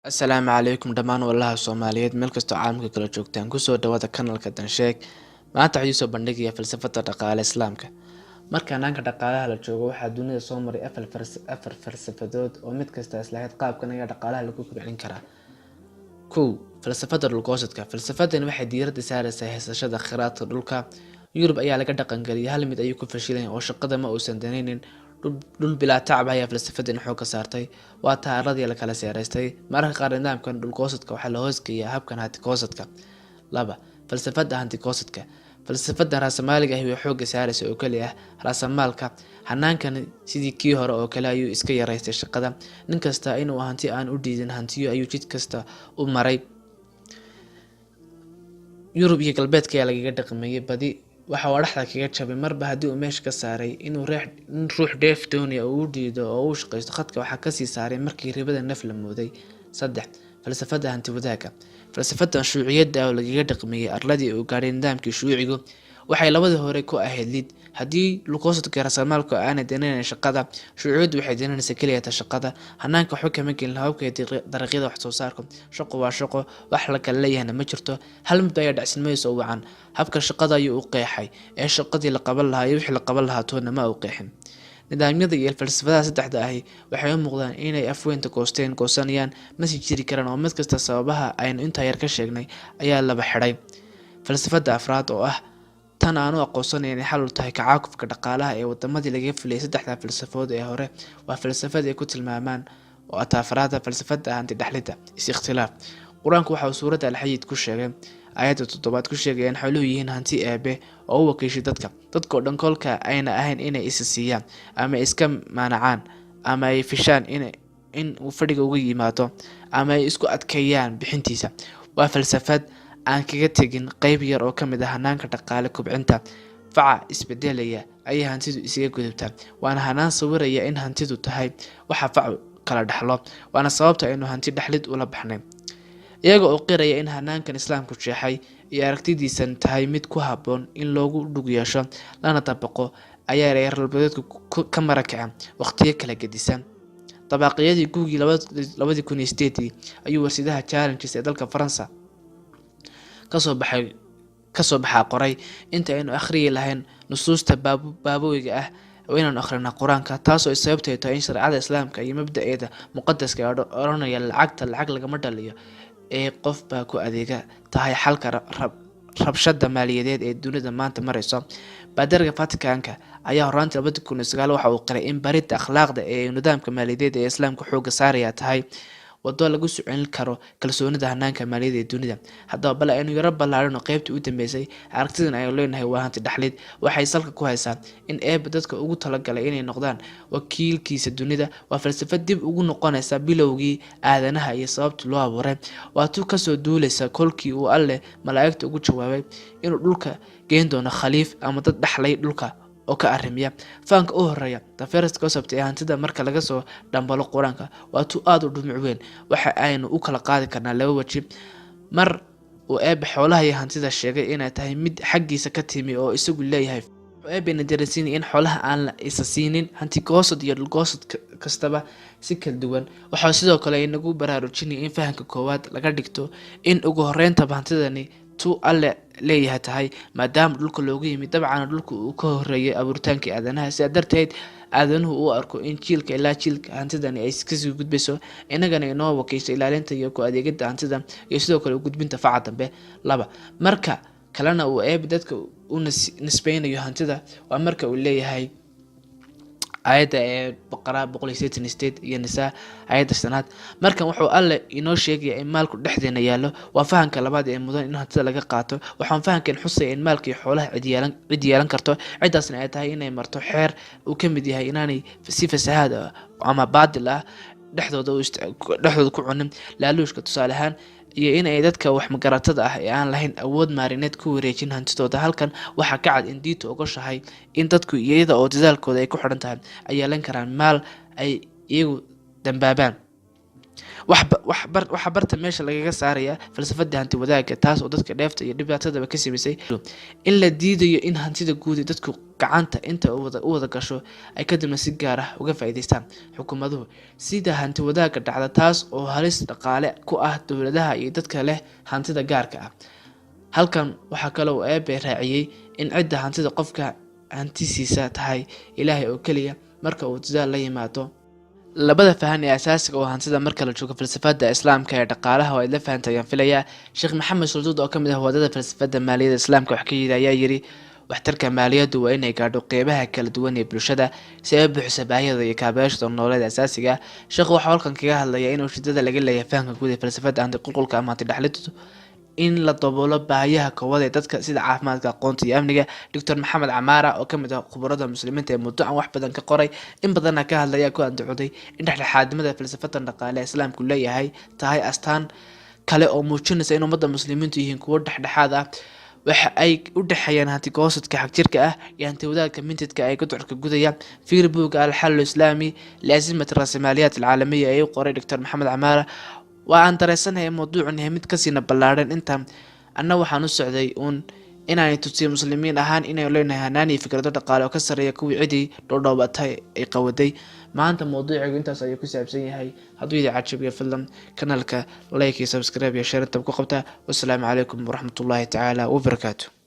Asalaamu calaykum dhammaan walaalaha Soomaaliyeed meel kastoo caalamka kala joogtaan kusoo dhawaada kanalka Dansheeg. Maanta waxaan soo bandhigayaa falsafada dhaqaale Islaamka. Marka hannaanka dhaqaalaha la joogo waxaa dunida soo maray afar falsafadood oo mid kasta islahayd qaabkan ayaa dhaqaalaha lagu kobcin karaa. 1. Falsafada dhulgoosadka. Falsafadan waxay diiradda saaraysaa haysashada kheyraadka dhulka. Yurub ayaa laga dhaqangeliyay hal mid ayuu ku fashilayn oo shaqada ma uusan danaynin. dhul bilaa tacab ayaa falsafadan xoog ka saartay. Waa taaradii la kala seeraystay. Mararka qaar nidaamkan dhulgoosadka waxaa la hoosgeeyaa habkan hanti-goosadka. 2. Falsafada hanti-goosadka. Falsafada raasamaaliga ahi way xoogga saaraysa oo kaliya raasamaalka. Hannaankan sidii kii hore oo kale ayuu iska yaraystay shaqada. Nin kasta inuu hanti aan u diidin hantiyo ayuu jid kasta u maray. Yurub iyo galbeedka ayaa lagaga dhaqmayay badi waxa uu dhaxda kaga jabay marba haddii uu meesha ka saaray inuu ruux dheef doonaya uu diido oo uu shaqaysto khadka waxaa ka sii saaray markii ribada naf la mooday. 3. Falsafada hanti wadaagga. Falsafadan shuuciyadda oo lagaga dhaqmayay arladii uu gaadhay nidaamkii shuucigu waxay labadii hore ku ahayd lid. Haddii dhulgoosadka raasamaalku aanay danaynayn shaqada, shuuciyaddu waxay danaynaysaa kaliya ta shaqada. Hannaanka wuxuu kama gelin hababka dariiqyada wax soo saarka. Shaqo waa shaqo, wax la kala leeyahayna ma jirto. Hal mid ayaa dhacsinmayso oo wacan. Habka shaqada ayuu u qeexay ee shaqadii la qaban lahaa iyo wixii la qaban lahaa toona ma uu qeexin. Nidaamyada iyo falsafadaha saddexda ahi waxay u muuqdaan inay afweynta goosanayaan ma sii jiri karaan oo mid kasta sababaha aynu intaa yar ka sheegnay ayaa laba xidhay. Falsafada afraad oo ah tan aanu aqoonsanayn inay xal u tahay kacaakufka dhaqaalaha ee wadamadii laga fuliyay saddexda falsafadood ee hore waa falsafada ay ku tilmaamaan oo ataafaraada falsafada hanti dhaxlida is-ikhtilaaf. Quraanku waxa uu suuradda Al-Xadiid ku sheegay aayadda 7 ku sheegay in xooluhu yihiin hanti eebe oo u wakiishay dadka oo dhan kolka ayna ahayn inay is siiyaan ama iska maanacaan ama ay fishaan in uu fadhiga uga yimaado ama ay isku adkeeyaan bixintiisa. Waa falsafad aan kaga tagin qayb yar oo kamid ah hannaanka dhaqaale kobcinta. Faca isbedelaya ayay hantidu isaga gudubtaa. Waana hanaan sawiraya in hantidu tahay waxa facu kala dhaxlo. Waana sababta aynu hanti dhaxlid ula baxnay. Iyaga oo qiraya in hannaankan Islaamku jeexay iyo aragtidiisan tahay mid ku habboon in loogu dhug yeesho lana dabaqo ayaa reer galbeedku ka marakacay waqtiyo kala gedisan. Dabaqyadii Google 2008 ayuu warsidaha Challenges ee dalka Faransa kasoo baxay qoray inta aynu akhriyi lahayn nusuusta baabooyiga ah inaan akhrina Quraanka taasoo sababtay tahay in sharciyada Islaamka iyo mabda'eeda muqaddaska ay oranaya lacag lagama dhaliyo ee qof baa ku adeega tahay xalka rabshada maaliyadeed ee dunida maanta marayso. Baadariga Vaticanka ayaa horaantii 2009 waxa uu qiray in baridda akhlaaqda ee nidaamka maaliyadeed ee Islaamku xoogga saaraya tahay wado lagu socon karo kalsoonida hannaanka maaliyadeed ee dunida. Haddaba bal aynu yara ballaarino qaybtii u dambeysay aragtidan aynu leenahay waa hanti dhaxlid waxay salka ku haysaa in eebba dadka ugu talagalay inay noqdaan wakiilkiisa dunida. Waa falsafad dib ugu noqonaysa bilowgii aadanaha iyo sababta loo abuuray. Waa tu kasoo duulaysa kolkii uu Alle malaa'igta ugu jawaabay inuu dhulka geen doono khaliif ama dad dhaxlay dhulka oo ka arrimiya. Faanka u horeeya the first concept ee hantida marka laga soo dhambalo Quraanka waa tu aad u dhumuc weyn. Waxa aynu u kala qaadi karnaa laba waji. Mar uu eebbe xoolaha iyo hantida sheegay inay tahay mid xaggiisa ka timi oo isagu leeyahay. Eebbena darasiin in xoolaha aan la isa siinin hanti-goosad iyo dhulgoosad kastaba si kala duwan. Waxa sidoo kale inagu baraarujinaya in fahanka koowaad laga dhigto in ugu horeynta hantidani tu Alle leeyahay tahay maadaama dhulka loogu yimid dabcan dhulku uu ka horeeyay abuuritaanka aadanaha. Sidaa darteed aadanuhu uu arko in jiilka ilaa jiilka hantidani ay iska sii gudbayso inagana inoo wakiishay ilaalinta iyo ku adeegida hantida iyo sidoo kale gudbinta faca dambe. 2. Marka kalena uu eebbe dadka u nisbeynayo hantida waa marka uu leeyahay aayadda ee Baqara 188 iyo Nisaa aayadda 5. Markan wuxuu Alle inoo sheegay in maalku dhexdeena yaalo. Waa fahanka labaad ee mudan in hantida laga qaato. Waxaan fahankan xusay in maalka iyo xoolaha cid yeelan karto cidaasna ay tahay inay marto xeer uu ka mid yahay inaanay si fasahaad ama baadil ah dhexdooda ku cunin laaluushka tusaale ahaan iyo in ay dadka wax magaratada ah ee aan lahayn awood maarineed ku wareejin hantidooda. Halkan waxa ka cad in diintu ogoshahay in dadku iyada oo dadaalkooda ay ku xidhan tahay ay yeelan karaan maal ay iyagu dambaabaan. waxa barta meesha lagaga saaraya falsafada hanti wadaagga, taas oo dadka dheefta iyo dhibaatadaba ka simisay in la diidayo in hantida guud ee dadku gacanta inta u wada gasho ay kadibna si gaar ah uga faa'iideystaan xukuumaduhu sida hanti wadaagga dhacda, taas oo halis dhaqaale ku ah dowladaha iyo dadka leh hantida gaarka ah. halkan waxaa kale oo eebbe raaciyay in cidda hantida qofka hantisiisa tahay ilaahay oo keliya marka uu dadaal la yimaado. labada fahan ee asaasiga oo hantida marka la joogo falsafada islaamka ee dhaqaalaha oo ay la fahantayaan filaya Sheekh Maxamed Sulduud oo kamid ah wadada falsafada maaliyadda islaamka wax ka yiri ayaa yiri waxtarka maaliyaddu waa inay gaadho qeybaha kala duwan ee bulshada si ay u buuxiso baahiyada iyo kaabayaasha nololeed asaasiga. Sheekhu waxa halkan kaga hadlayaa in ujeedada laga leeyahay fahamka guud ee falsafada hanti qulqulka ama hanti dhaxaliddu in la daboolo baahiyaha koowaad ee dadka sida caafimaadka, aqoonta iyo amniga. Dr. Maxamed Camaara oo kamid ah khubarada muslimiinta ee muddo aan wax badan ka qoray in badanna ka hadlaya ku andacoday in dhexdhexaadnimada falsafada dhaqaale ee islaamku leeyahay tahay astaan kale oo muujinaysa in ummadda muslimiintu yihiin kuwo dhexdhexaad ah, waxa ay u dhaxayaan hanti goosadka xagjirka ah iyo hanti wadaagka mintidka ay gudcurka gudaya. fiir buugga alxal islaami liazimat raasmaaliyaat alcaalamiya ee uu qoray Dr. Maxamed Camaara waa aan dareensanahay mawduucan yahay mid kasina ballaaran intaan anna waxaan u socday inaan tusiyo muslimiin ahaan inay leenahay hanaan iyo fikrado dhaqaale oo ka sareeya kuwii cidii dhowdhowbatay ay qawaday. maanta mawduucigu intaas ayuu ku saabsan yahay. hadduu idin cajabiyo fadlan kanaalka like iyo subscribe iyo share tab ku qabta. wassalaamu calaykum waraxmatullaahi tacaala wabarakaatuh.